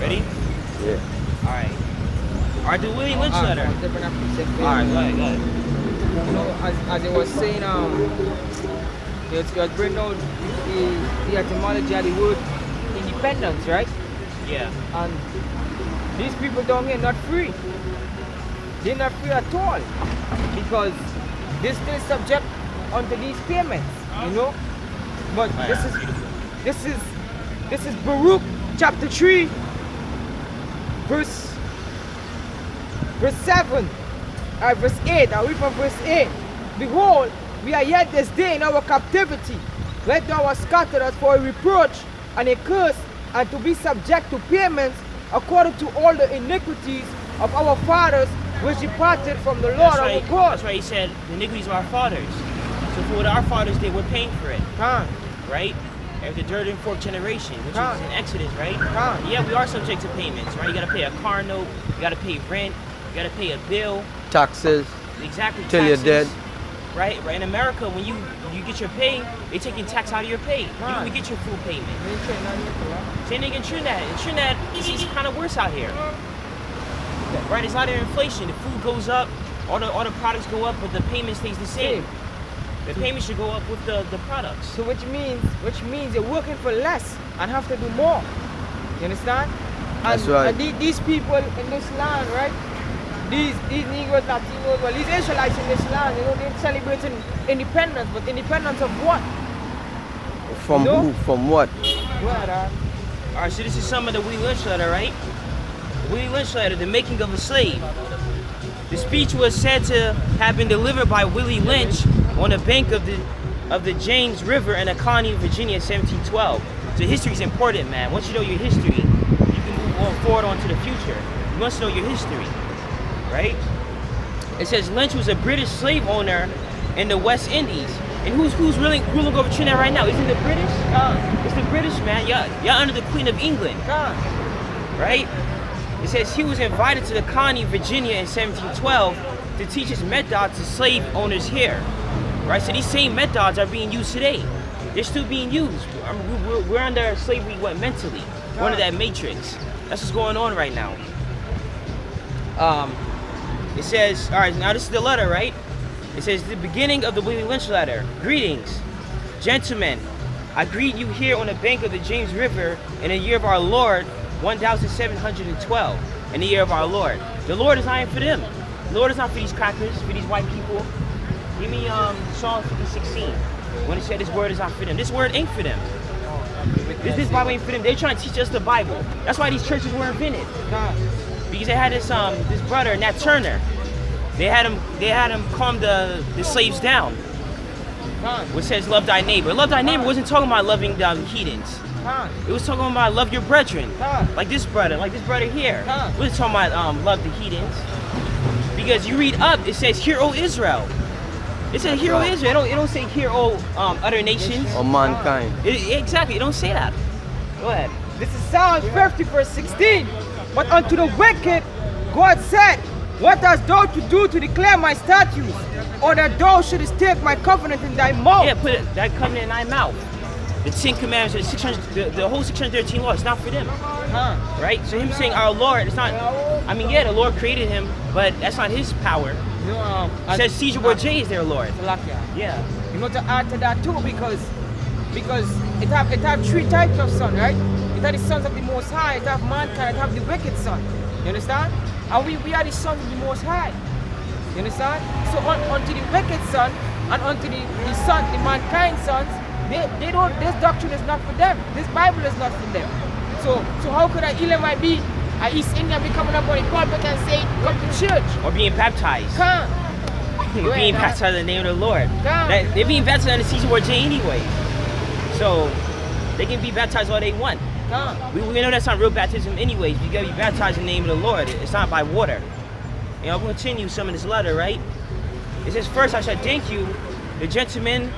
Ready? Yeah. Alright. Alright, the William Lynch letter. Alright, go ahead, go ahead. You know, as I was saying, it's just bring out the etymology of the word independence, right? Yeah. And these people down here not free. They're not free at all because they're still subject unto these payments, you know. But this is Baruch chapter 3, verse 7, verse 8. I read from verse 8. Behold, we are yet this day in our captivity. Let thou hast scattered us for a reproach and a curse, and to be subject to payments according to all the iniquities of our fathers which departed from the Lord our God. That's why he said the iniquities of our fathers. So for what our fathers did, we're paying for it. Right? After the third and fourth generation, which is in Exodus, right? Yeah, we are subject to payments, right? You gotta pay a car note, you gotta pay rent, you gotta pay a bill. Taxes. Exactly. Till you're dead. Right? In America, when you get your pay, they taking tax out of your pay. You don't even get your full payment. Same thing in Trinidad. In Trinidad, it's kind of worse out here. Right? It's not inflation. The food goes up, all the products go up, but the payment stays the same. The payment should go up with the products. So which means you're working for less and have to do more. You understand? That's right. And these people in this land, right? These Negroes, Latinos, well, these Israelites in this land, you know, they're celebrating independence, but independence of what? From who? From what? Alright, so this is some of the William Lynch letter, right? The William Lynch letter, the making of a slave. The speech was said to have been delivered by Willie Lynch on the bank of the James River in a colony of Virginia in 1712. So history is important, man. Once you know your history, you can move forward on to the future. You must know your history, right? It says Lynch was a British slave owner in the West Indies. And who's really ruling over Trinidad right now? Isn't it the British? It's the British, man. Y'all under the Queen of England, right? It says he was invited to the colony of Virginia in 1712 to teach his methods to slave owners here. Right, so these same methods are being used today. They're still being used. We're under slavery, mentally? We're under that matrix. That's what's going on right now. It says, all right, now this is the letter, right? It says, the beginning of the William Lynch letter. Greetings, gentlemen. I greet you here on the bank of the James River in the year of our Lord, 1712, in the year of our Lord. The Lord is not for them. The Lord is not for these crackers, for these white people. Give me Psalm 50:16. When it said this word is not for them. This word ain't for them. This Bible ain't for them. They're trying to teach us the Bible. That's why these churches were invented. Because they had this brother, Nat Turner. They had him calm the slaves down. Which says love thy neighbor. Love thy neighbor wasn't talking about loving the heathens. It was talking about love your brethren. Like this brother here. It was talking about love the heathens. Because you read up, it says, hear, O Israel. It says, hear, O Israel. It don't say, hear, O other nations. Or mankind. Exactly, it don't say that. Go ahead. This is Psalm 50, verse 16. But unto the wicked, God said, what hast thou to do to declare my statutes? Or that thou shouldest take my covenant in thy mouth? Yeah, put that covenant in thy mouth. The 10 commandments, the whole 613 laws, it's not for them. Right? So him saying our Lord, it's not, I mean, yeah, the Lord created him, but that's not his power. It says Caesar Borgia is their Lord. Yeah. You know, to add to that too, because it have three types of son, right? It have the sons of the Most High, it have mankind, it have the wicked son. You understand? And we are the sons of the Most High. You understand? So unto the wicked son and unto the son, the mankind sons, they don't. This doctrine is not for them. This Bible is not for them. So how could an Elamite be an East Indian be coming up on the pulpit and say, come to church? Or being baptized. Being baptized in the name of the Lord. They're being baptized in the Caesar Borgia anyway. So they can be baptized all they want. We know that's not real baptism anyways. You gotta be baptized in the name of the Lord. It's not by water. And I'll continue some of this letter, right? It says, first I shall thank you, the gentlemen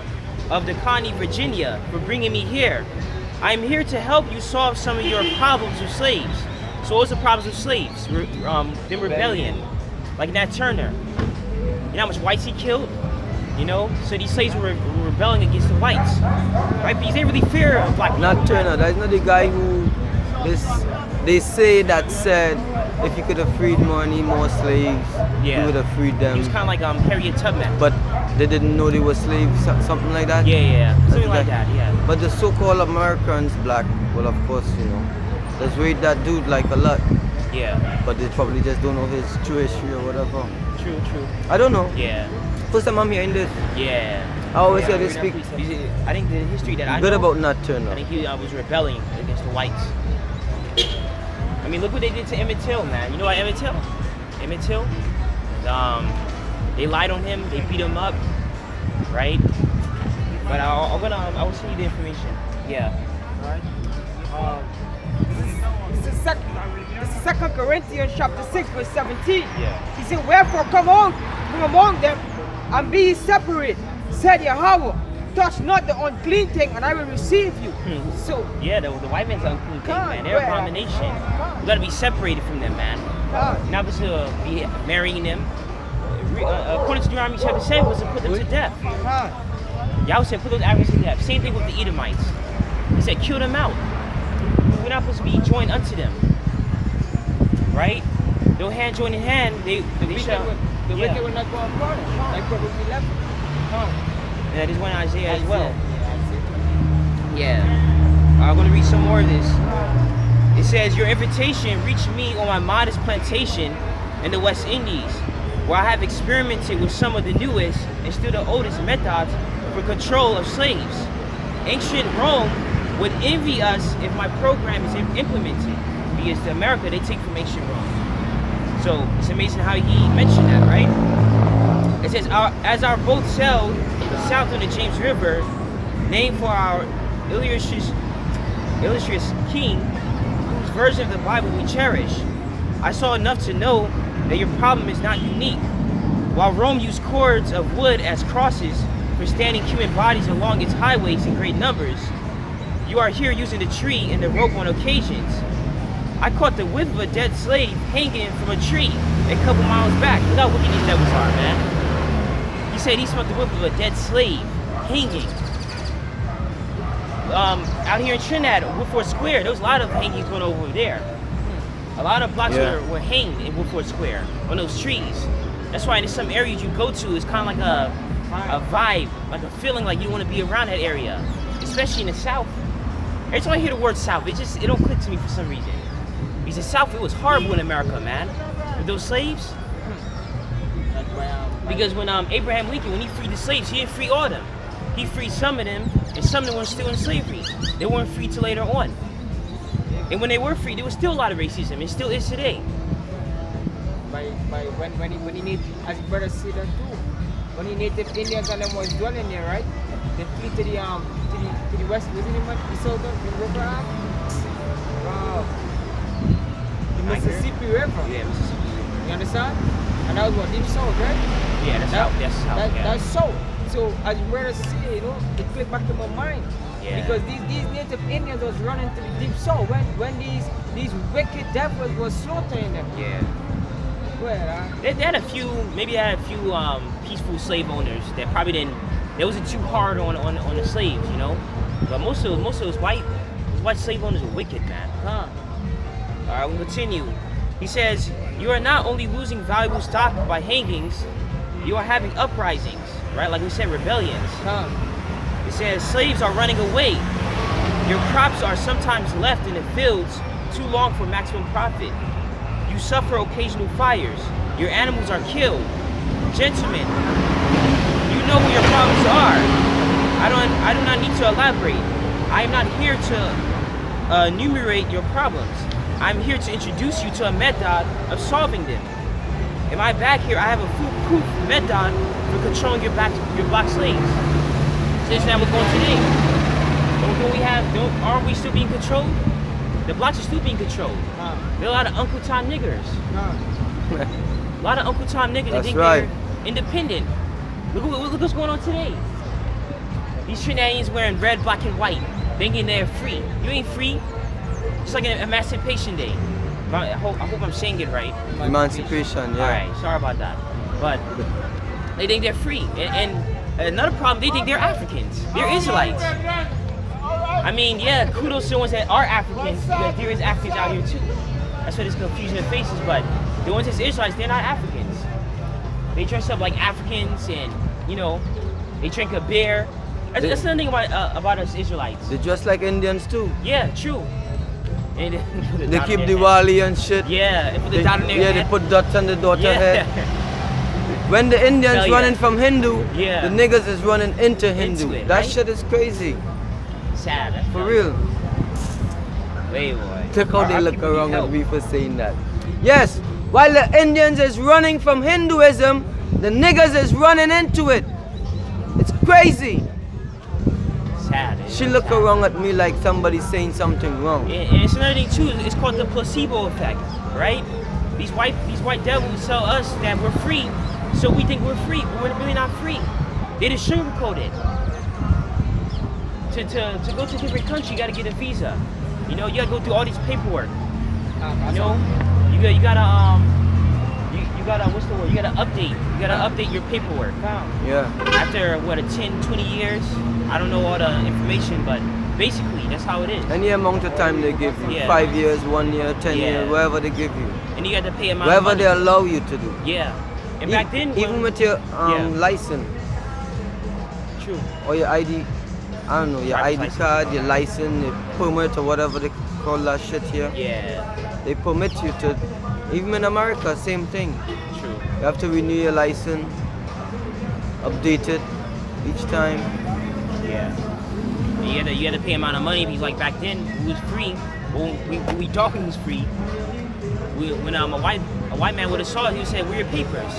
of the colony Virginia, for bringing me here. I am here to help you solve some of your problems with slaves. So what's the problems with slaves? The rebellion. Like Nat Turner. You know how much whites he killed? You know? So these slaves were rebelling against the whites. Right? Because they really fear black people. Nat Turner, that's not the guy who this they say that said if you could have freed more slaves, Yeah. you would have freed He them. was kind of like Harriet Tubman. But they didn't know they were slaves, something like that. Yeah, something like that. Yeah. But the so-called Americans, black, well, of course, let's rate that dude like a lot. Yeah. But they probably just don't know his true history or whatever. True. I don't know. Yeah. First time I'm hearing this. Yeah. I always Yeah, hear they speak I think the history that I good know, about Nat Turner. I think he was rebelling against the whites. I mean, look what they did to Emmett Till, man. You know what Emmett Till? Emmett Till? They lied on him. They beat him up, right? But I will send you the information. Yeah. Alright. This is 2 Corinthians chapter 6 verse 17. Yeah. He said, wherefore come on from among them and be ye separate, said Yahweh, touch not the unclean thing and I will receive you. So Yeah, the white man's unclean thing, God, man. They're where- abomination. God. You gotta be separated from them, man. God, You're not supposed to be marrying them. According to Deuteronomy chapter 7, was to put them to death. God, Yahweh said, put those Africans to death. Same thing with the Edomites. He said, kill them out. We're not supposed to be joined unto them. Right? They'll hand join in hand, they shall. the Yeah. wicked will not go unpunished. Like Proverbs 11. Yeah, there's one in Isaiah as well. Yeah, Yeah. I'm going to read some more of this. It says, your invitation reached me on my modest plantation in the West Indies, where I have experimented with some of the newest and still the oldest methods for control of slaves. Ancient Rome would envy us if my program is implemented, because to America they take from ancient Rome. So it's amazing how he mentioned that, right? It says, as our boat sailed south on the James River, named for our illustrious king, whose version of the Bible we cherish, I saw enough to know that your problem is not unique. While Rome used cords of wood as crosses for standing human bodies along its highways in great numbers, you are here using the tree and the rope on occasions. I caught the whip of a dead slave hanging from a tree a couple miles back. Look how wicked these devils are, man. He said he smelled the whip of a dead slave hanging. Out here in Trinidad, Woodford Square, there was a lot of hangings going over there. A lot of blocks were hanged in Woodford Square on those trees. That's why in some areas you go to, it's kind of like a vibe, like a feeling like you don't want to be around that area, especially in the South. Every time I hear the word South, it don't click to me for some reason. Because the South, it was horrible in America, man. With those slaves. Because when Abraham Lincoln, when he freed the slaves, he didn't free all of them. He freed some of them, and some of them were still in slavery. They weren't free till later on. And when they were free, there was still a lot of racism. It still is today. when he need, as brother said that too, when the native Indians and them was dwelling there, right? They flee to the west, wasn't it? The south, the river arm? Wow. The Mississippi River. Yeah, Mississippi. You understand? And that was what, deep south, right? Yeah, that's south. That's south. Yeah. That's south. So as brother say, it clicked back to my mind. Yeah. Because these native Indians was running to the deep south when these wicked devils was slaughtering them. Yeah. Well, They had a few, maybe they had a few peaceful slave owners that probably didn't. They wasn't too hard on the slaves, you know. But most of those white slave owners were wicked, man. huh? All right, we'll continue. He says, you are not only losing valuable stock by hangings, you are having uprisings, right? Like we said, rebellions. Huh? It says, slaves are running away. Your crops are sometimes left in the fields too long for maximum profit. You suffer occasional fires. Your animals are killed. Gentlemen, you know what your problems are. I do not need to elaborate. I am not here to enumerate your problems. I'm here to introduce you to a method of solving them. In my back here, I have a foolproof method for controlling your black slaves. Since now we're going today. Aren't we still being controlled? The blacks are still being controlled. There are a lot of Uncle Tom niggers. A lot of Uncle Tom niggas that That's think right. they're independent. Look what's going on today. These Trinidadians wearing red, black, and white, thinking they're free. You ain't free. It's like an Emancipation Day. I hope I'm saying it right. Emancipation, yeah. Alright, sorry about that. But they think they're free. And another problem, they think they're Africans. They're Israelites. I mean, yeah, kudos to the ones that are Africans, because there is Africans out here too. That's why there's confusion in faces, but the ones that's Israelites, they're not Africans. They dress up like Africans and, you know, they drink a beer. That's another thing about us Israelites. They dress like Indians too. Yeah, true. And They keep Diwali and shit. Yeah, and put the dot in their head. They put dots on the daughter Yeah. head. When the Indians Hell yeah. running from Hindu, Yeah. the niggas is running into Hindu. it, That right? shit is crazy. Sad. That's For real. Wait, boy. Look how they Our look people need around at help. me for saying that. Yes, while the Indians is running from Hinduism, the niggas is running into it. It's crazy. Sad. She look sad. around at me like somebody saying something wrong. And it's another thing too. It's called the placebo effect, right? These white devils tell us that we're free, so we think we're free, but we're really not free. They just sugarcoat it. To go to a different country, you gotta get a visa. You know, you gotta go through all these paperwork. You know, you gotta what's the word? You gotta update. You gotta update your paperwork. Yeah. After what, 10, 20 years? I don't know all the information, but basically that's how it is. Any amount of time they give you. Yeah. 5 years, 1 year, 10 Yeah. years, wherever they give you. And you got to pay a amount of Wherever money. they allow you to do. Yeah. And back then, even with your Yeah. license True. or your ID, I don't know, your Driver's ID license. card, your license, your permit or whatever they call that shit here. Yeah. They permit you to, even in America, same thing. True. You have to renew your license, update it each time. Yeah. And you had to pay amount of money because like back then it was free. When we talking was free. When a white man would have saw it, he would say, "Where your papers?"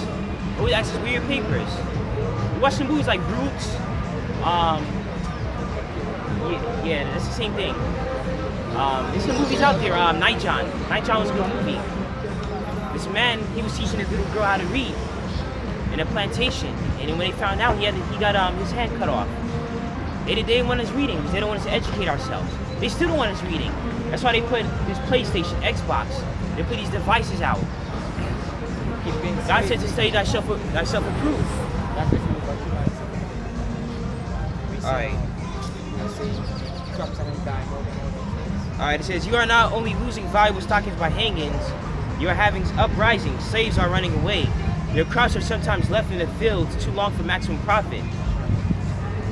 Always ask us, "Where your papers?" We watch some movies like Roots. Yeah, that's the same thing. There's some movies out there. Nightjohn. Nightjohn was a good movie. This man, he was teaching this little girl how to read in a plantation, and then when they found out, he got his hand cut off. They didn't want us reading because they don't want us to educate ourselves. They still don't want us reading. That's why they put this PlayStation, Xbox. They put these devices out. God said to study thyself approve. Alright. Alright, it says, you are not only losing valuable stockings by hangings, you are having uprisings. Slaves are running away. Your crops are sometimes left in the fields too long for maximum profit.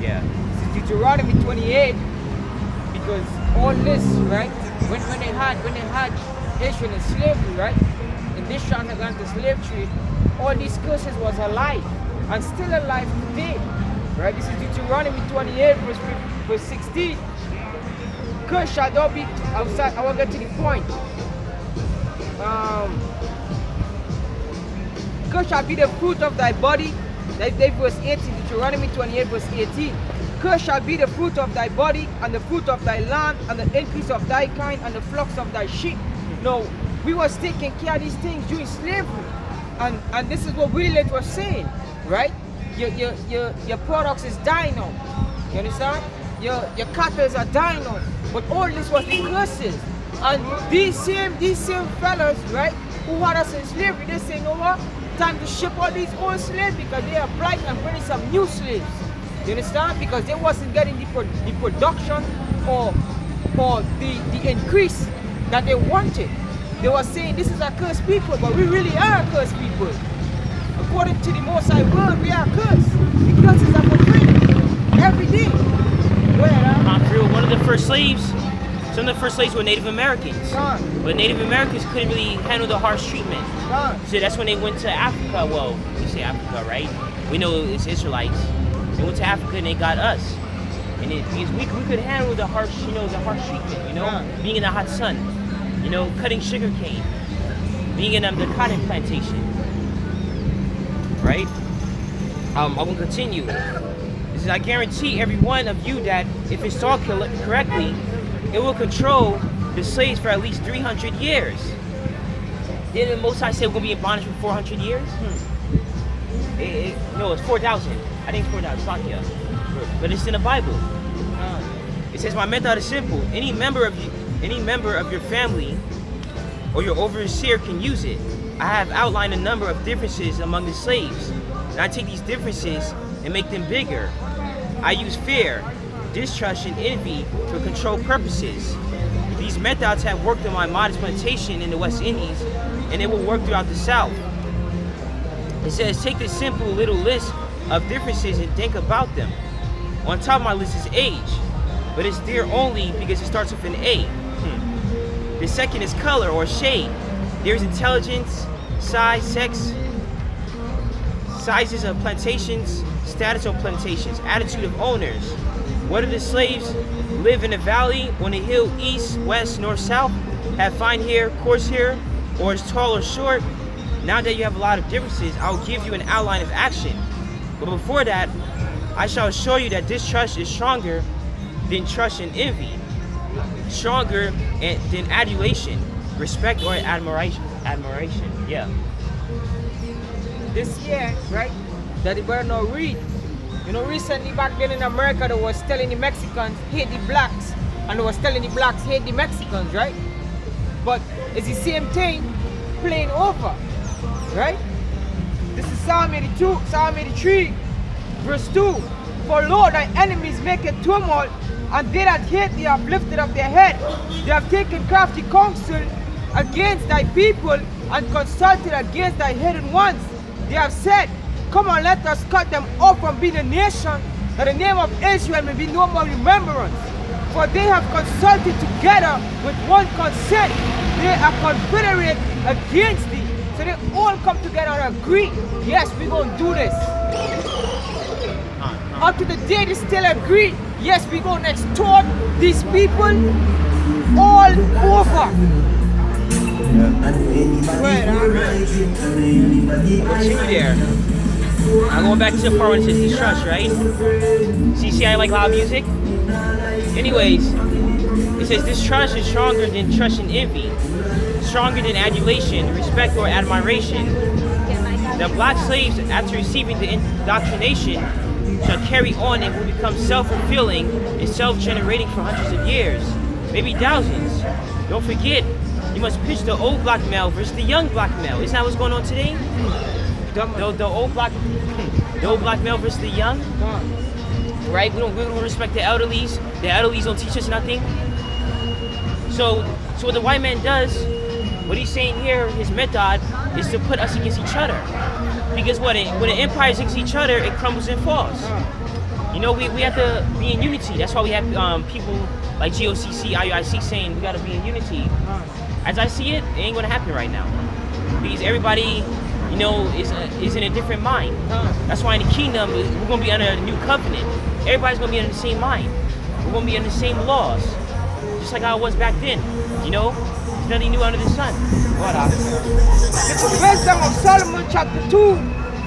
Yeah. Deuteronomy 28, because all this, right? When they had Israel in slavery, right? In this transatlantic slave trade, all these curses was alive and still alive today, right? This is Deuteronomy 28, verse 16. Curse shall not be outside. I will get to the point. Curse shall be the fruit of thy body. That's verse 18. Deuteronomy 28, verse 18. Curse shall be the fruit of thy body, and the fruit of thy land, and the increase of thy kind, and the flocks of thy sheep. No, we was taking care of these things during slavery, and this is what William Lynch was saying, right? Your products is dying out. You understand? Your cattle are dying out. But all this was the curses, and these same fellas, right, who had us in slavery, they say, you know what? Time to ship all these old slaves because they are bright and bring some new slaves. You understand? Because they wasn't getting the production or the increase that they wanted. They were saying this is a cursed people, but we really are a cursed people. According to the Most High Word, we are cursed. The curses are fulfilled every day. Go ahead, One of the first slaves, some of the first slaves were Native Americans. Gone. But Native Americans couldn't really handle the harsh treatment. Gone. So that's when they went to Africa. Well, we say Africa, right? We know it's Israelites. They went to Africa and they got us. And because we could handle the harsh, the harsh treatment, being in the hot sun, cutting sugar cane, being in the cotton plantation, right? I'm gonna continue. This is, I guarantee every one of you that if it's taught correctly, it will control the slaves for at least 300 years. Didn't the Most High say we're gonna be in bondage for 400 years? No, it's 4,000. I think it's 4,000. Sakya. But it's in the Bible. It says, my method is simple. Any member of your family or your overseer can use it. I have outlined a number of differences among the slaves, and I take these differences and make them bigger. I use fear, distrust, and envy for control purposes. These methods have worked on my modest plantation in the West Indies, and it will work throughout the South. It says, take this simple little list of differences and think about them. On top of my list is age, but it's there only because it starts with an A. The second is color or shade. There's intelligence, size, sex, sizes of plantations, status of plantations, attitude of owners. Whether the slaves live in a valley, on a hill, east, west, north, south, have fine hair, coarse hair, or is tall or short. Now that you have a lot of differences, I'll give you an outline of action. But before that, I shall show you that distrust is stronger than trust and envy, stronger than adulation, respect or admiration. Yeah. This year, right, that the brother not read. You know, recently back then in America, they was telling the Mexicans hate the blacks, and they was telling the blacks hate the Mexicans, right? But it's the same thing playing over, right? This is Psalm 82, Psalm 83, verse 2. For lo, thy enemies make a tumult, and they that hate thee have lifted up their head. They have taken crafty counsel against thy people, and consulted against thy hidden ones. They have said, come on, let us cut them off from being a nation, that the name of Israel may be no more remembrance. For they have consulted together with one consent. They are confederate against thee. So they all come together and agree, yes, we're going to do this. Up to the day they still agree, yes, we're going to extort these people all over. Continue there. I'm going back to the part where it says distrust, right? See, I like loud music? Anyways, it says distrust is stronger than trust and envy, stronger than adulation, respect, or admiration. The black slaves, after receiving the indoctrination, shall carry on and will become self-fulfilling and self-generating for hundreds of years, maybe thousands. Don't forget, you must pitch the old black male versus the young black male. Isn't that what's going on today? The old black male versus the young. Right? We don't respect the elderlies. The elderlies don't teach us nothing. So what the white man does, what he's saying here, his method, is to put us against each other. Because when an empire is against each other, it crumbles and falls. You know, we have to be in unity. That's why we have people like GOCC, IUIC saying we got to be in unity. As I see it, it ain't gonna happen right now. Because everybody, you know, is in a different mind. That's why in the kingdom, we're gonna be under a new covenant. Everybody's gonna be under the same mind. We're gonna be under the same laws. Just like how it was back then, you know? There's nothing new under the sun. What up? It's the wisdom of Solomon chapter 2,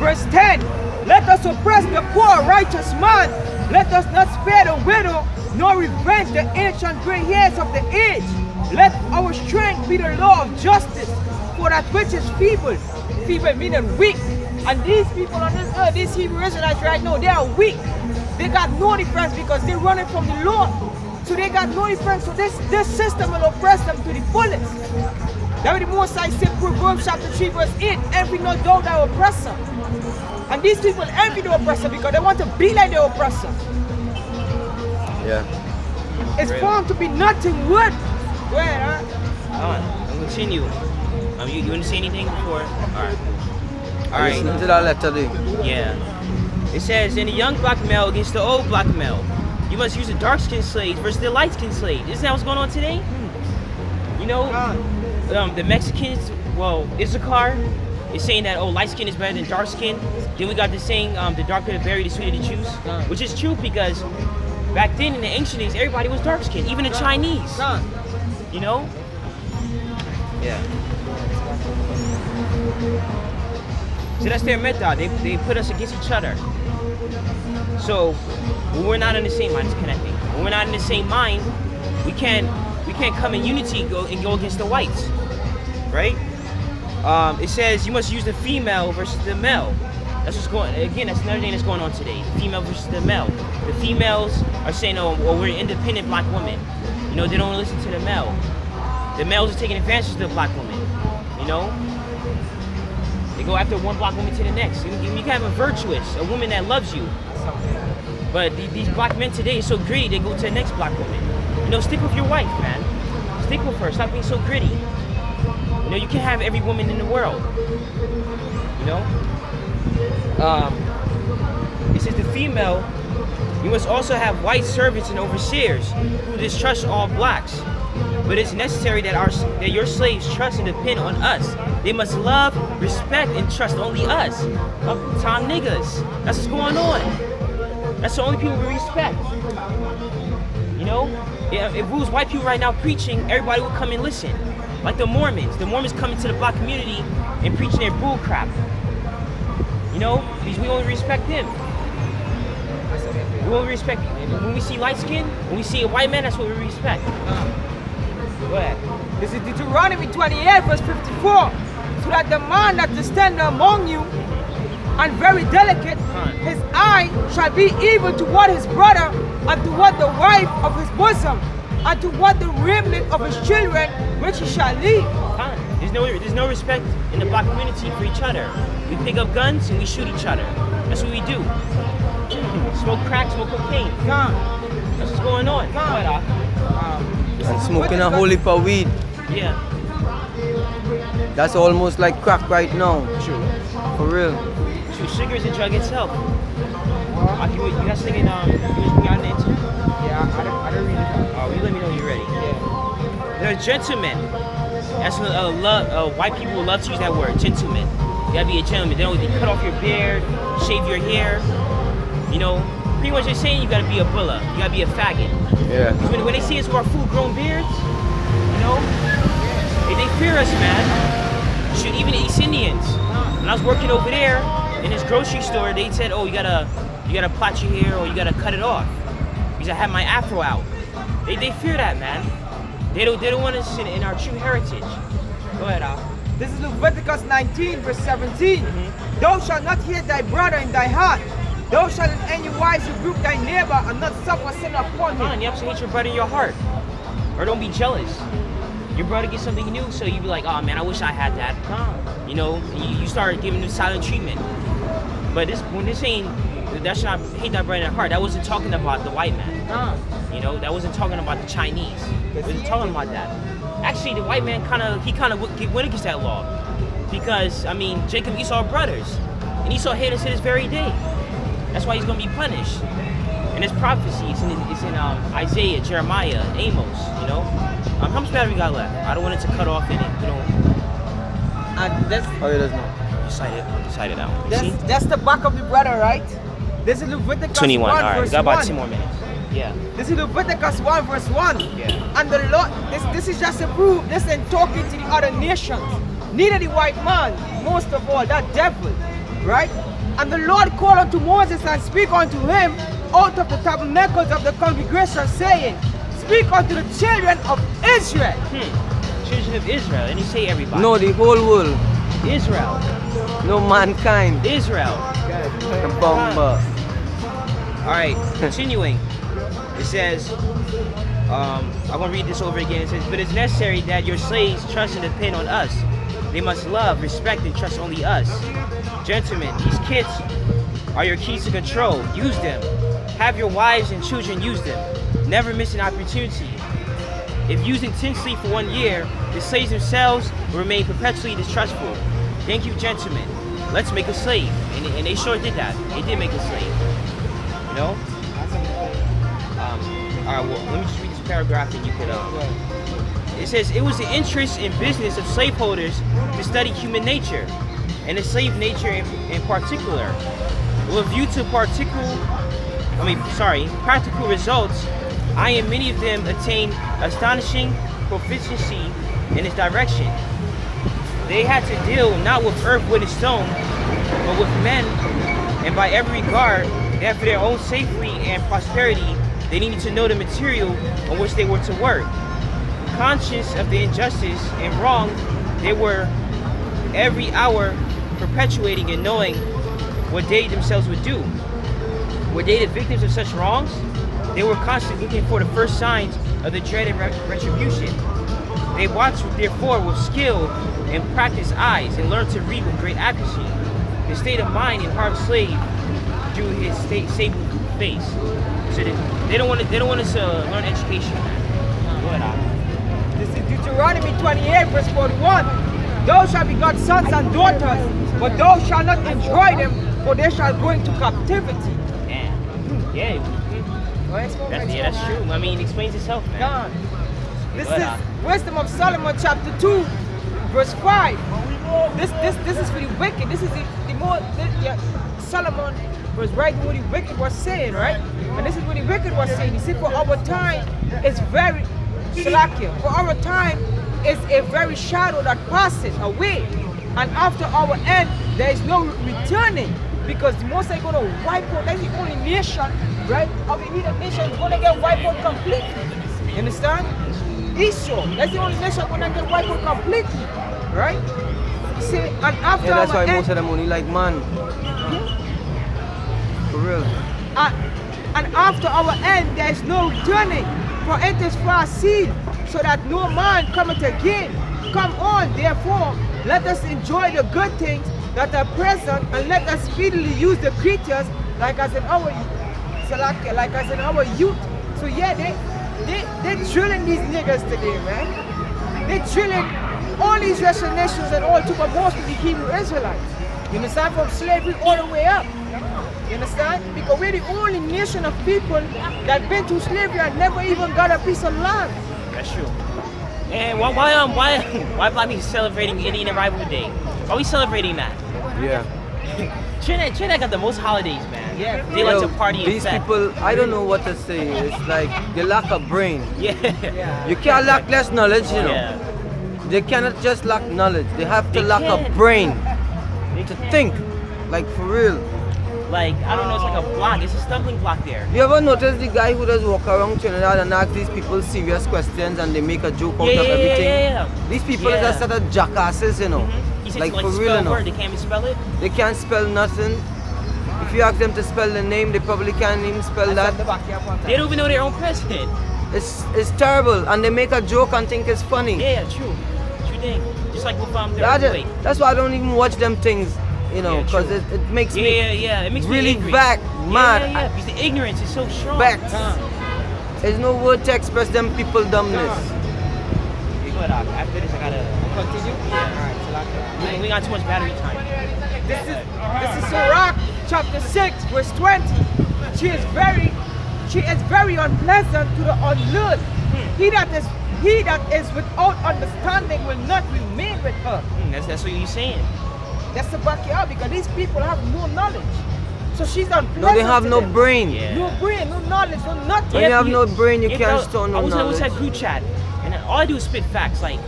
verse 10. Let us oppress the poor righteous man. Let us not spare the widow, nor revenge the ancient gray hairs of the age. Let our strength be the law of justice, for that which is feeble, feeble meaning weak. And these people on this earth, these Hebrew Israelites right now, they are weak. They got no defense because they're running from the Lord. So they got no defense. So this system will oppress them to the fullest. That the Most High said, Proverbs chapter 3 verse 8, envy not thou thy oppressor. And these people envy the oppressor because they want to be like the oppressor. Yeah. It's found to be nothing worth. Go ahead, I'll continue. You want to say anything before? All right. Listen to that letter there. Yeah. It says, in the young black male against the old black male, you must use the dark-skinned slave versus the light-skinned slave. Isn't that what's going on today? You know, the Mexicans, well, Issachar is saying that, oh, light skin is better than dark skin. Then we got this saying, the darker the berry, the sweeter the juice, which is true because back then in the ancient days, everybody was dark skinned, even the Chinese. You know? Yeah. So that's their method. They put us against each other. So when we're not in the same mind, it's connecting. When we're not in the same mind, we can't come in unity and go against the whites, right? It says you must use the female versus the male. That's what's going. Again, that's another thing that's going on today. The female versus the male. The females are saying, "Oh, well, we're independent black women." You know, they don't listen to the male. The males are taking advantage of the black woman. You know, they go after one black woman to the next. You can have a virtuous, a woman that loves you. But these black men today are so greedy, they go to the next black woman. You know, stick with your wife, man. Stick with her. Stop being so gritty. You know, you can't have every woman in the world. You know? It says the female, you must also have white servants and overseers who distrust all blacks. But it's necessary that your slaves trust and depend on us. They must love, respect, and trust only us. Uptown niggas. That's what's going on. That's the only people we respect. You know? If it was white people right now preaching, everybody would come and listen. Like the Mormons. The Mormons come into the black community and preaching their bull crap. You know? Because we only respect them. We only respect, when we see light skin, when we see a white man, that's what we respect. Go ahead. This is Deuteronomy 28 verse 54. So that the man that is tender among you and very delicate, his eye shall be evil toward his brother and toward the wife of his bosom and toward the remnant of his children which he shall leave. There's no respect in the black community for each other. We pick up guns and we shoot each other. That's what we do. Smoke crack, smoke cocaine. That's what's going on. And smoking a whole heap of weed. Yeah. That's almost like crack right now. True. For real. True. Sugar is a drug itself. You got something you got an answer? Yeah, I don't read it. Oh, you let me know you're ready. Yeah. They're gentlemen. That's what white people love to use that word, gentlemen. You gotta be a gentleman. They don't cut off your beard, shave your hair. You know, pretty much they're saying you gotta be a bulla. You gotta be a faggot. Yeah. When they see us with our full-grown beards, you know, they fear us, man. Shoot, even the East Indians. When I was working over there in this grocery store, they said, "Oh, you gotta plait your hair or you gotta cut it off," because I had my afro out. They fear that, man. They don't want us in our true heritage. Go ahead, Al. This is Leviticus 19 verse 17. Thou shalt not hate thy brother in thy heart. Thou shalt in any wise rebuke thy neighbor and not suffer sin upon him. You have to hate your brother in your heart. Or don't be jealous. Your brother gets something new, so you be like, oh man, I wish I had that. You know, you start giving them silent treatment. But when they're saying that should not hate thy brother in your heart, that wasn't talking about the white man. You know, that wasn't talking about the Chinese. It wasn't talking about that. Actually, the white man kind of went against that law. Because, I mean, Jacob and Esau are brothers. And Esau hated us to this very day. That's why he's going to be punished. And there's prophecies. It's in Isaiah, Jeremiah, Amos, you know. How much battery we got left? I don't want it to cut off in it. You know. That's, Oh, yeah, that's not. Cite it out. You see? that's the back of the brother, right? This is Leviticus 21. 1 All right, we verse got about 1. 10 more minutes. Yeah. This is Leviticus 1 verse 1. Yeah. And the Lord, this is just to prove this ain't talking to the other nations. Neither the white man, most of all, that devil, right? And the Lord called unto Moses and speak unto him out of the tabernacles of the congregation, saying, speak unto the children of Israel. Children of Israel. And you say everybody. No, the whole world. Israel. No mankind. Israel. The bomber. All right, continuing. It says, I'm going to read this over again. It says, but it's necessary that your slaves trust and depend on us. They must love, respect, and trust only us. Gentlemen, these kids are your keys to control. Use them. Have your wives and children use them. Never miss an opportunity. If used intensely for 1 year, the slaves themselves will remain perpetually distrustful. Thank you, gentlemen. Let's make a slave. And they sure did that. They did make a slave. You know? All right, well, let me just read this paragraph and you could, it says, it was the interest and business of slaveholders to study human nature, and the slave nature in particular. With a view to practical results, I and many of them attained astonishing proficiency in this direction. They had to deal not with earth, wood, and stone, but with men, and by every regard, that for their own safety and prosperity, they needed to know the material on which they were to work. Conscious of the injustice and wrong, they were every hour perpetuating and knowing what they themselves would do. Were they the victims of such wrongs? They were constantly looking for the first signs of the dreaded retribution. They watched, therefore, with skill and practiced eyes, and learned to read with great accuracy. The state of mind in hard slave drew his stable face. So they don't want us to learn education, man. This is Deuteronomy 28, verse 41. Thou shalt begot sons and daughters, but thou shalt not enjoy them, for they shall go into captivity. Damn. Yeah. That's true. I mean, it explains itself, man. God. This is Wisdom of Solomon, chapter 2, verse 5. This is for the wicked. This is the more Solomon was writing what the wicked was saying, right? And this is what the wicked was saying. You see, for our time, it's very Salakia. For our time, it's a very shadow that passes away. And after our end, there is no returning. Because the Most High going to wipe out. That's the only nation, right? Of the heathen nation is going to get wiped out completely. You understand? Esau, that's the only nation going to get wiped out completely, right? See, and after Yeah, that's our why end, most of them only like man. For real. and after our end, there is no returning, for it is far seen, so that no man cometh again. Come on, therefore, let us enjoy the good things that are present, and let us speedily use the creatures like as in our youth. So yeah, they drilling these niggas today, man. They drilling all these Western nations and all to, but most of the Hebrew Israelites. You understand? From slavery all the way up. You understand? Because we're the only nation of people that been through slavery and never even got a piece of land. That's true. And why black people celebrating Indian Arrival Day? Why are we celebrating that? Yeah. Trinidad got the most holidays, man. Yeah. They like to party and These fest. people, I don't know what to say. It's like they lack a brain. Yeah. You can't lack less knowledge, you know. Yeah. They cannot just lack knowledge. They have to They lack a can. brain They to can. think. Like for real. Like, I don't know, it's like a block. It's a stumbling block there. You ever notice the guy who does walk around Trinidad and ask these people serious questions and they make a joke out of everything? Yeah. These people Yeah. are just set of jackasses, you know. He said Like to for spell real, a you know. word, they can't even spell it. They can't spell nothing. If you ask them to spell the name, they probably can't even spell that. They don't even know their own president. It's terrible, and they make a joke and think it's funny. Yeah, true. True thing. Just like with the earthquake. That's why I don't even watch them things, you know, Yeah, because true. it makes me Yeah. It makes really me angry. back, mad. Yeah. Because the ignorance is so strong. Facts. There's no word to express them people dumbness. But after this, I gotta Continue? Alright, we got too much battery time. This is Sirach chapter 6, verse 20. She is very unpleasant to the unlearned. He that is without understanding will not remain with her. That's what you're saying. That's the backyard because these people have no knowledge. So she's unpleasant. No, they have to no them. brain. Yeah. No brain, no knowledge, no nothing. When you have no brain, you Yeah, can't bro, store no I was in a knowledge. WhatsApp group chat, and all I do is spit facts. Like,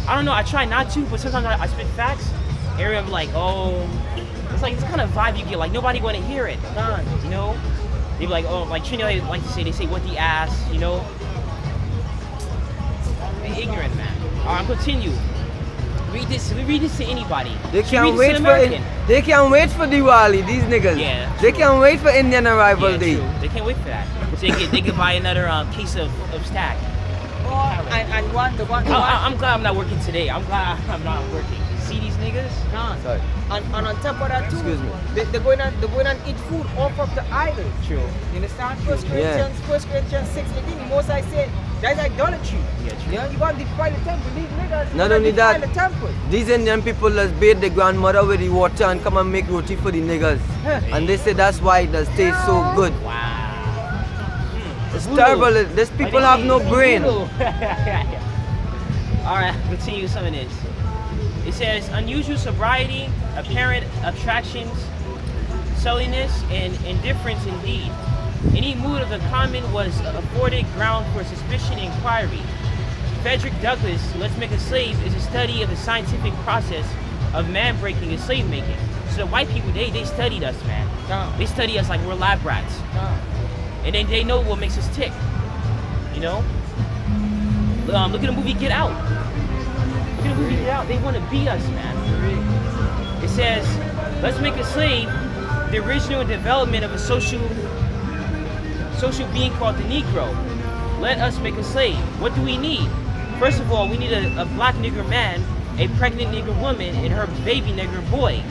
I don't know, I try not to, but sometimes I spit facts. And I'm like, oh, it's like this kind of vibe you get. Like nobody want to hear it. You know? They be like, oh, like Trinidad like to say, they say what the ass, you know? They ignorant, man. All right, I'm continue. Read this to anybody. They Should can't read this wait to an for American. they can't wait for Diwali. These niggas. Yeah, They can't wait for Indian Arrival Yeah, Day. true. They can't wait for that. So they could buy another case of stack. And the one. I'm glad I'm not working today. I'm glad I'm not working. See these niggas? Sorry. And on top of that too, Excuse me. they're going and eat food off of the idol. True. You understand? Yeah. 1 Corinthians 6:18, the Most High said, that's idolatry. Yeah, true. You know, you want to defile the temple. These niggas Not wanna only defile that, the temple. These Indian people just bathe their grandmother with the water and come and make roti for the niggas. And they say that's why it does taste so good. Wow. It's terrible. These people have no brain. Alright, continue some of this. It says unusual sobriety, apparent abstractions, silliness, and indifference indeed. Any mood of the common was afforded ground for suspicion and inquiry. Frederick Douglass' Let's Make a Slave is a study of the scientific process of man breaking and slave making. So the white people, they studied us, man. They study us like we're lab rats. And then they know what makes us tick. You know? Look at the movie Get Out. Look at the movie Get Out. They want to beat us, man. It says, let's make a slave, the original development of a social being called the Negro. Let us make a slave. What do we need? First of all, we need a black nigger man, a pregnant nigger woman, and her baby nigger boy.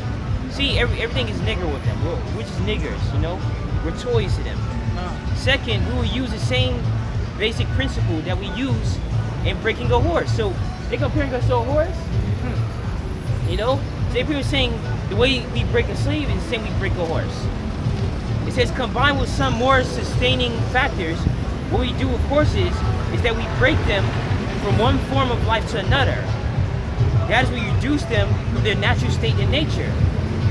See, everything is nigger with them. We're just niggers, you know? We're toys to them. Second, we will use the same basic principle that we use in breaking a horse. So they comparing us to a horse. You know, they people saying the way we break a slave is the same we break a horse. It says combined with some more sustaining factors, what we do with horses is that we break them from one form of life to another. That is, we reduce them from their natural state in nature.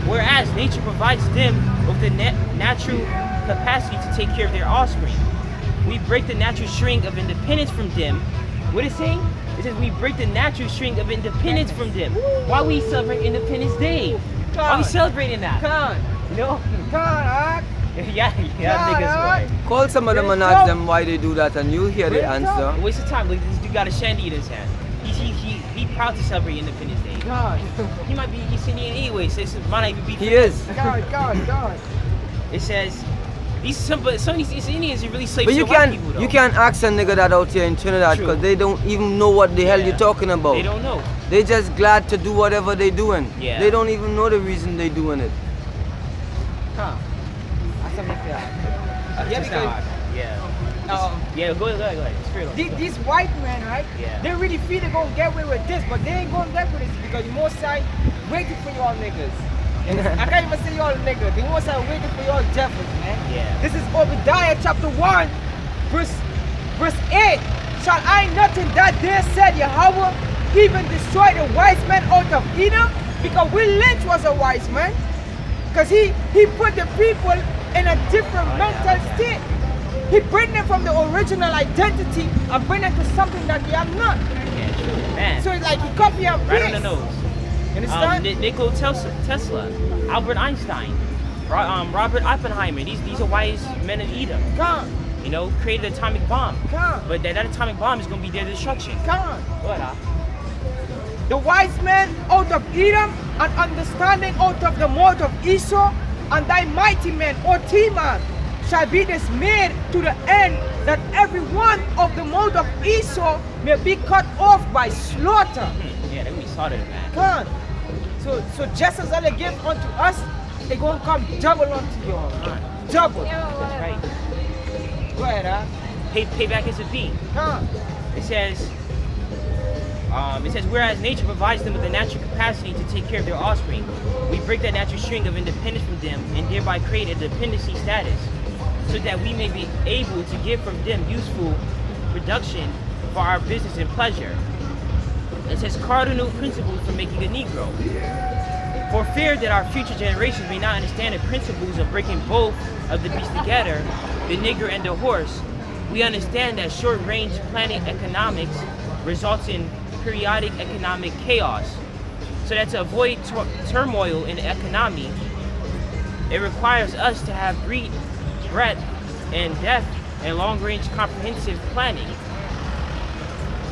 Whereas nature provides them with the natural capacity to take care of their offspring. We break the natural string of independence from them. What is it saying? It says we break the natural string of independence from them. Why we celebrate Independence Day? Why we celebrating that? You know? Yeah, niggas right. Call some of them and ask them why they do that, and you hear the answer. Waste of time. Look, this dude got a shandy in his hand. He proud to celebrate Independence Day. God. He might be East Indian anyway, so it might not even be. He is. God. It says some of these East Indians are really slaves But to white people, though. you can't ask a nigga that out here in Trinidad True. because they don't even know what the hell you're talking about. They don't know. They just glad to do whatever they doing. Yeah. They don't even know the reason they doing it. That's something fair. Yeah, because yeah, go ahead. It's fair, These white men, right? Yeah. They really feel they're gonna get away with this, but they ain't gonna get with this because the Most High waiting for y'all niggas. I can't even say y'all niggas. The Most High waiting for y'all devils, man. Yeah. This is Obadiah chapter 1, verse 8. Shall I not in that day, said Yahweh, even destroy the wise men out of Edom? Because William Lynch was a wise man. Because he put the people in a different mental state. He bring them from the original identity and bring them to something that they are not. Yeah, true. Man. So it's like he copy and paste. Right on the nose. You understand? Nikola Tesla, Albert Einstein, Robert Oppenheimer. These are wise men of Edom. Come. You know, created the atomic bomb. Come. But that atomic bomb is going to be their destruction. Come. What? The wise men out of Edom and understanding out of the mouth of Esau, and thy mighty men, O Teman, shall be dismayed to the end that every one of the mouth of Esau may be cut off by slaughter. Yeah, they be slaughtered, man. Come. So just as they give unto us, they gonna come double unto you. Double. That's right. Go ahead, Payback is a beat. Come. It says, whereas nature provides them with the natural capacity to take care of their offspring, we break that natural string of independence from them and thereby create a dependency status, so that we may be able to give from them useful production for our business and pleasure. It says cardinal principles for making a Negro. For fear that our future generations may not understand the principles of breaking both of the beasts together, the nigger and the horse, we understand that short-range planning economics results in periodic economic chaos. So that to avoid turmoil in the economy, it requires us to have breadth and depth and long-range comprehensive planning,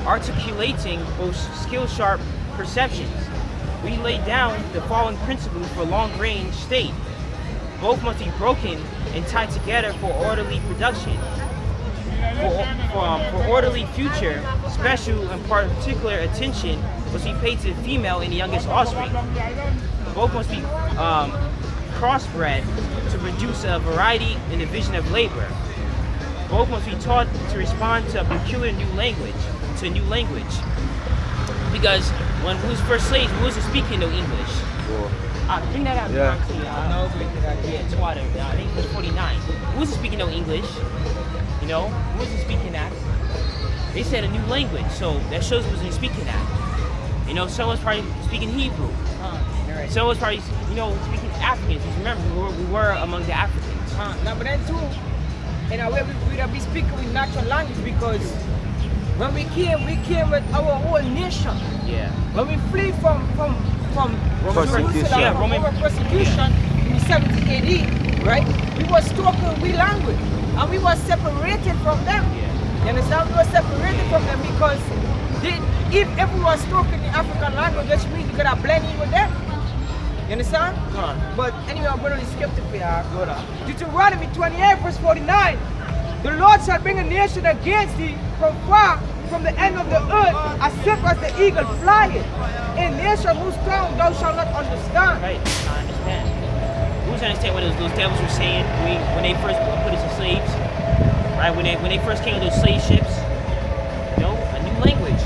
articulating both skill-sharp perceptions. We lay down the following principles for long-range state. Both must be broken and tied together for orderly production. For orderly future, special and particular attention must be paid to the female and the youngest offspring. Both must be crossbred to produce a variety in the division of labor. Both must be taught to respond to a peculiar new language, Because when we was first slaves, we wasn't speaking no English. Bring that out. Yeah. No, bring it out. Yeah, it's water. I think it was 49. We wasn't speaking no English. You know, we wasn't speaking that. They said a new language, so that shows we wasn't speaking that. You know, someone's probably speaking Hebrew. Right. Someone's probably, speaking Africans. Because remember, we were among the Africans. Now, but then too, in a way, we don't be speaking with natural language because when we came with our whole nation. Yeah. When we flee from Persecution. Jerusalem, Yeah, from Roman persecution in 70 AD, right? We was talking we language, and we was separated from them. Yeah. You understand? We were separated from them because if everyone was talking the African language, which means you could have blend in with them. You understand? But anyway, I'm going to skip the prayer. Deuteronomy 28 verse 49. The Lord shall bring a nation against thee from far, from the end of the earth, as swift as the eagle flyeth. A nation whose tongue thou shalt not understand. Right, I understand. We was understand what those devils were saying when they first put us as slaves. right? When they first came with those slave ships, you know, a new language.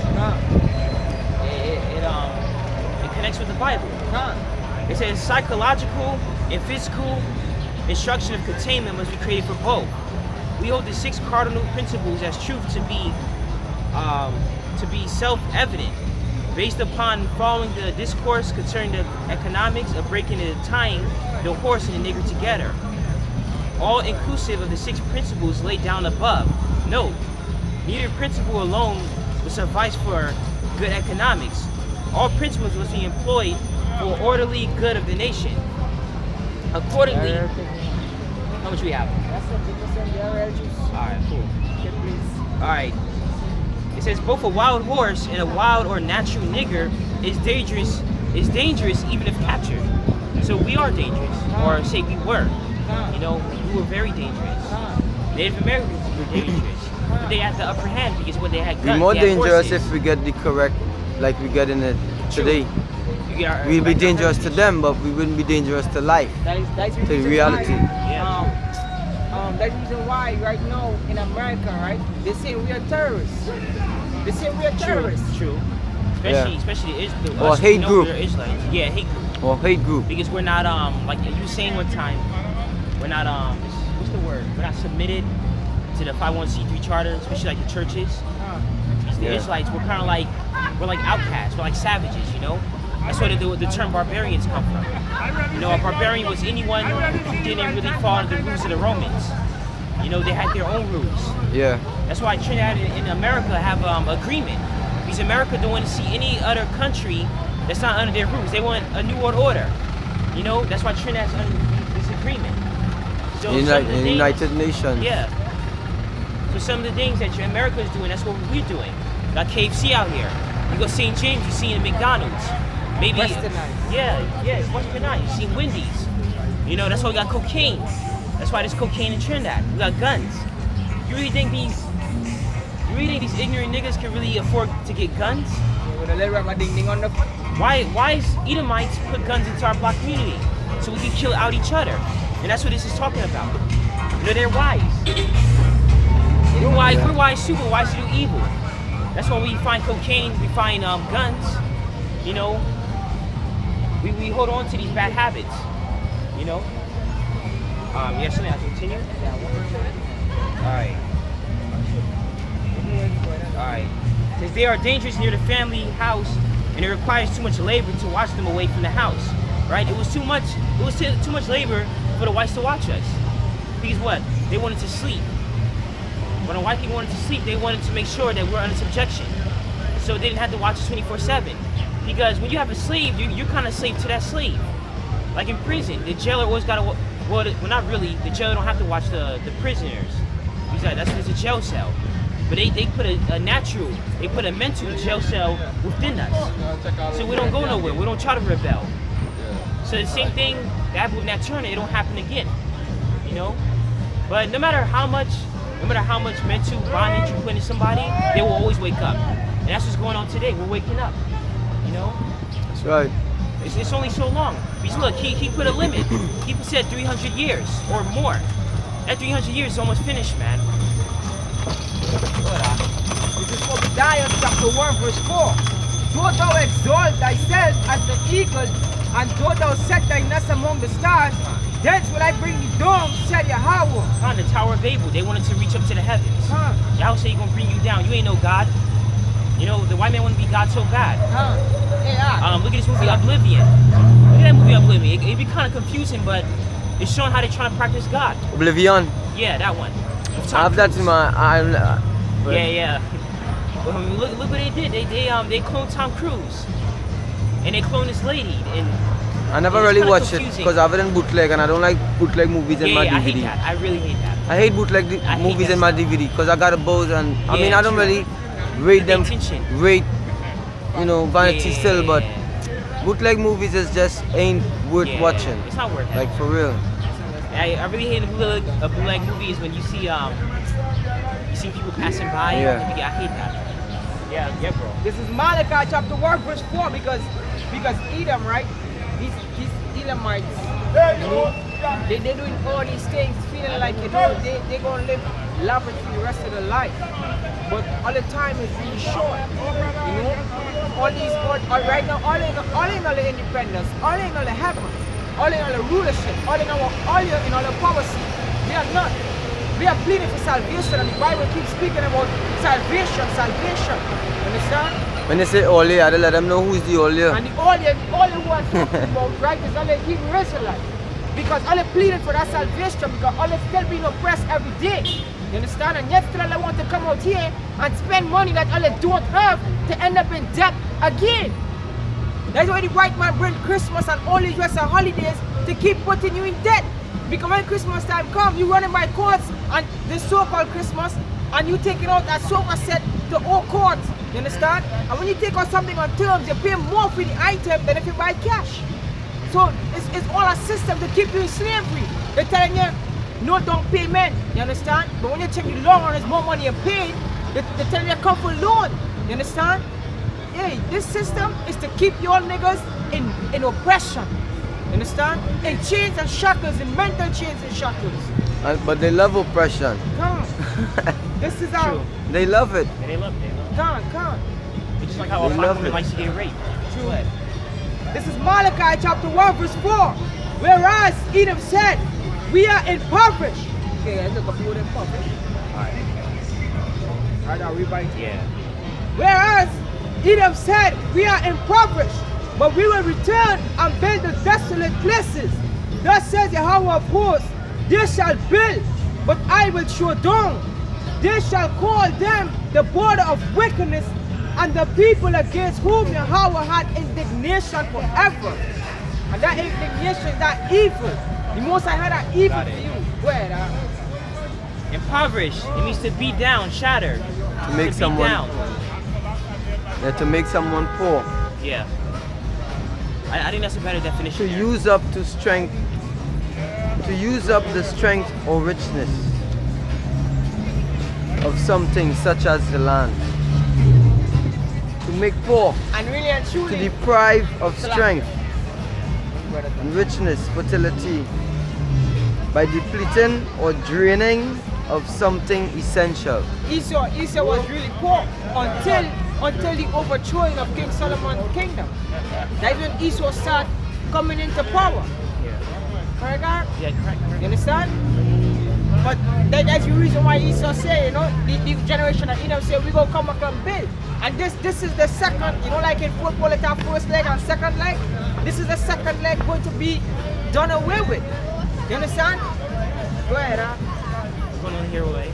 It connects with the Bible. It says psychological and physical instruction of containment must be created for both. We hold the 6 cardinal principles as truth to be self-evident, based upon following the discourse concerning the economics of breaking and tying the horse and the nigger together, all inclusive of the 6 principles laid down above. Note, neither principle alone will suffice for good economics. All principles must be employed for orderly good of the nation. Accordingly, how much we have? Alright, cool. Alright. It says both a wild horse and a wild or natural nigger is dangerous even if captured. So we are dangerous, or say we were. You know, we were very dangerous. Native Americans were dangerous. But they had the upper hand because when they had guns, We're more they had dangerous horses. if we get the correct, like we get in it today. You get our- We'll be dangerous to them, but we wouldn't be dangerous to life, That's the to reason reality. Yeah. That's the reason why right now in America, right, they say we are terrorists. They say we are terrorists. True. Yeah. Especially Israel. Or hate group. Israelites. Yeah, hate group. Or hate group. Because we're not like you were saying one time, we're not what's the word? We're not submitted to the 501c3 charter, especially like the churches. The Yeah. Israelites, we're like outcasts, we're like savages, you know? That's where the term barbarians come from. You know, a barbarian was anyone who didn't really fall under the rules of the Romans. You know, they had their own rules. Yeah. That's why Trinidad in America have agreement. Because America don't want to see any other country that's not under their rules. They want a new world order. You know, that's why Trinidad's under this agreement. So some of the things- United Nations. Yeah. So some of the things that America is doing, that's what we're doing. Got KFC out here. You go St. James, you see in McDonald's. Maybe. Westernized. Yeah, it's westernized. You see Wendy's. You know, that's why we got cocaine. That's why there's cocaine in Trinidad. We got guns. You really think these ignorant niggas can really afford to get guns? With a little rubber ding ding on the foot. Why is Edomites put guns into our black community? So we can kill out each other. And that's what this is talking about. You know, they're wise. We're wise too, but wise to do evil. That's why we find cocaine, we find guns, you know. We hold on to these bad habits, you know. Yes, I'll continue. Alright. Says they are dangerous near the family house and it requires too much labor to watch them away from the house. Right? It was too much labor for the whites to watch us. Because what? They wanted to sleep. When the white people wanted to sleep, they wanted to make sure that we're under subjection. So they didn't have to watch us 24/7. Because when you have a slave, you're kind of slave to that slave. Like in prison, the jailer always got to, well, not really, the jailer don't have to watch the prisoners. Because that's just a jail cell. But they put a mental jail cell within us. So we don't go nowhere, we don't try to rebel. So the same thing that happened with Nat Turner, it don't happen again. You know? But no matter how much mental bondage you put in somebody, they will always wake up. And that's what's going on today. We're waking up. You know? That's right. It's only so long. Because look, he put a limit. He said 300 years or more. That 300 years is almost finished, man. This is Obadiah chapter 1 verse 4. Though thou exalt thyself as the eagle, and though thou set thy nest among the stars, thence will I bring thee down, said Yahweh. On the Tower of Babel, they wanted to reach up to the heavens. Yahweh said he's gonna bring you down. You ain't no God. You know, the white man want to be God so bad. Look at this movie Oblivion. Look at that movie Oblivion. It'd be kind of confusing, but it's showing how they're trying to practice God. Oblivion. Yeah, that one. I have that in my. Yeah. Well, look what they did. They cloned Tom Cruise, and they cloned this lady. And I never it's really kinda watched it confusing. because I have it in bootleg, and I don't like bootleg movies in my I DVD. hate that. I really hate that. I hate bootleg I hate movies that in my stuff. DVD because I got a buzz, and I Yeah, mean I don't true. really rate them, Attention. rate, Vanity still, but Yeah. bootleg movies is just ain't worth Yeah, watching. It's not worth it. Like for real. I really hate a bootleg movie is when you see people passing by. Yeah. I hate that. Yeah, bro. This is Malachi chapter 1 verse 4 because Edom, right? These Edomites, they're doing all these things, feeling like they're gonna live lavish for the rest of their life. But all the time is really short. You know? Right now, all in all the independence, all in all the heaven, all in all the rulership, all in all the policy. We are not. We are pleading for salvation, and the Bible keeps speaking about salvation. Understand? When they say all year, I let them know who's the all year. And the all who are talking about, right, is all the Hebrew Israelites. Because all they pleading for that salvation, because all they still being oppressed every day. You understand? And yet still they want to come out here and spend money that all they don't have to end up in debt again. That's why the white man bring Christmas and all these rest of holidays to keep putting you in debt. Because when Christmas time comes, you running by courts and the so-called Christmas, and you taking out that sofa set to all courts. You understand? And when you take out something on terms, you pay more for the item than if you buy cash. So it's all a system to keep you in slavery. They're telling you no down payment, you understand? But when you check the long run, there's more money you paid, they're telling you come for loan, you understand? Hey, this system is to keep your niggas in oppression, you understand? In chains and shackles, in mental chains and shackles. But they love oppression. Come on. This is how. They love it. And they love it. Come on. It's just like how a black woman likes to get raped. True. This is Malachi chapter 1 verse 4. Whereas Edom said, we are impoverished. Okay, let's look up what impoverished. Alright, I'll read right here. Yeah. Whereas Edom said, we are impoverished, but we will return and build the desolate places. Thus says Yahweh of hosts, they shall build, but I will throw down. They shall call them the border of wickedness, and the people against whom Yahweh had indignation forever. And that indignation is that evil. The Most High had that evil for you. Where? Impoverished. It means to beat down, shatter. To make someone down. Yeah, to make someone poor. Yeah. I think that's a better definition. To there. use up to strength. To use up the strength or richness of something such as the land. To make poor. And really and To truly. deprive of strength and richness, fertility, by depleting or draining of something essential. Esau was really poor until the overthrowing of King Solomon's kingdom. That's when Esau started coming into power. Correct? Yeah, correct. You understand? But that's the reason why Esau said, you know, the generation of Edom said, we're going to come back and build. And this is the second, you know, like in football, it's our first leg and second leg. This is the second leg going to be done away with. You understand? Go ahead, What's going on here, way?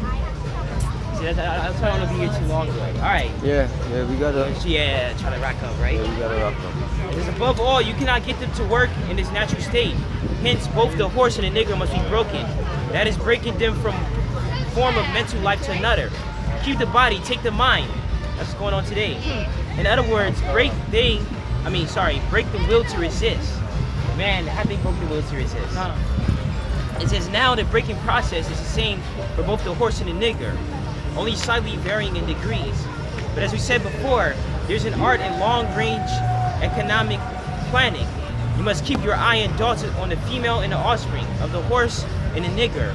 See, that's why I don't want to be here too long, way. Alright. Yeah, we gotta. Yeah, trying to rack up, right? Yeah, we gotta rock them. Because above all, you cannot get them to work in this natural state. Hence, both the horse and the nigger must be broken. That is breaking them from form of mental life to another. Keep the body, take the mind. That's what's going on today. In other words, break the will to resist. Man, how they broke the will to resist? It says now the breaking process is the same for both the horse and the nigger, only slightly varying in degrees. But as we said before, there's an art in long-range economic planning. You must keep your eye and dots on the female and the offspring of the horse and the nigger.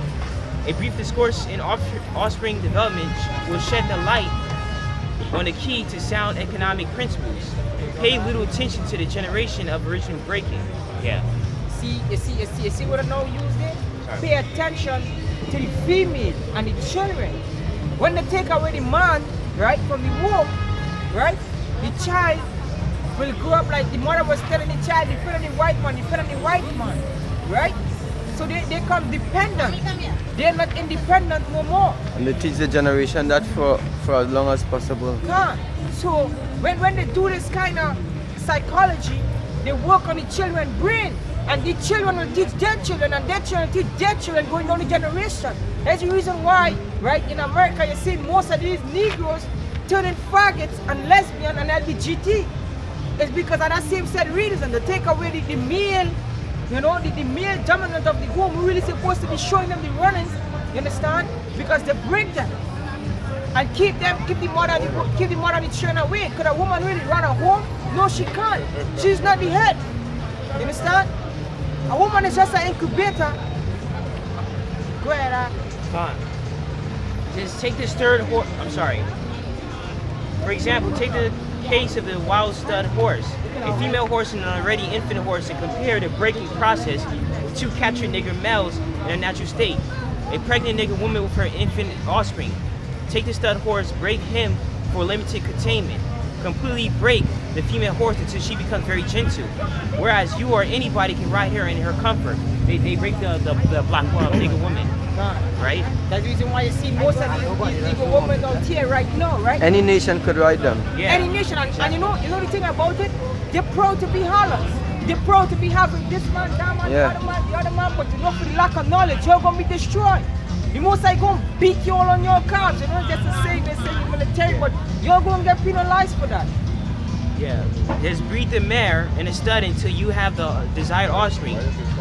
A brief discourse in offspring development will shed the light on the key to sound economic principles. Pay little attention to the generation of original breaking. Yeah. You see what I know use there? Sorry. Pay attention to the female and the children. When they take away the man, right, from the womb, right, the child will grow up like the mother was telling the child, depend on the white man, right? So they become dependent. They're not independent no more. And they teach the generation that for as long as possible. So when they do this kind of psychology, they work on the children's brain. And the children will teach their children, and their children teach their children, going down the generation. That's the reason why, right, in America, you see most of these Negroes turning faggots and lesbian and LGBT. It's because of that same set reason. They take away the male, you know, the male dominant of the home who really supposed to be showing them the runnings, you understand? Because they break them and keep the mother and the children away. Could a woman really run a home? No, she can't. She's not the head. You understand? A woman is just an incubator. Go ahead, Fine. Just take this third horse. I'm sorry. For example, take the case of the wild stud horse, a female horse and an already infant horse, and compare the breaking process with two captured nigger males in their natural state. A pregnant nigger woman with her infant offspring. Take the stud horse, break him for limited containment. Completely break the female horse until she becomes very gentle. Whereas you or anybody can ride her in her comfort. They break the black nigger woman. Right? That's the reason why you see most of these nigger women out here right now, right? Any nation could ride them. Yeah. Any nation, and you know the thing about it, they're proud to be hollers. They're proud to be having this man, that man, Yeah. the other man, but you know for the lack of knowledge, you're gonna be destroyed. The most I gonna beat you all on your couch, you know, just to say they say you're military, but you're gonna get penalized for that. Yeah. Just breed the mare and the stud until you have the desired offspring.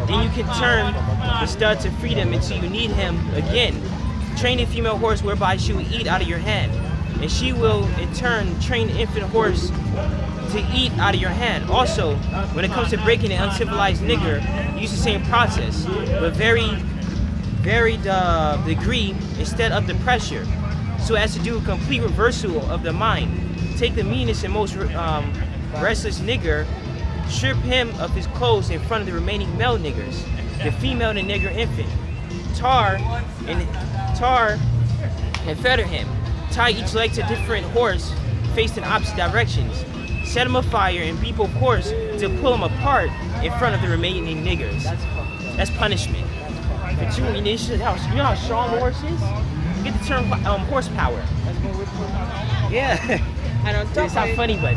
Then you can turn the stud to freedom until you need him again. Train a female horse whereby she will eat out of your hand. And she will in turn train the infant horse to eat out of your hand. Also, when it comes to breaking an uncivilized nigger, use the same process, but varied degree instead of the pressure, so as to do a complete reversal of the mind. Take the meanest and most restless nigger, strip him of his clothes in front of the remaining male niggers, the female and the nigger infant. Tar and feather him. Tie each leg to a different horse faced in opposite directions. Set him afire and beat both horses to pull him apart in front of the remaining niggers. That's punishment. But you know how strong the horse is? You get the term horsepower. Yeah. And on top It's of not it, funny, but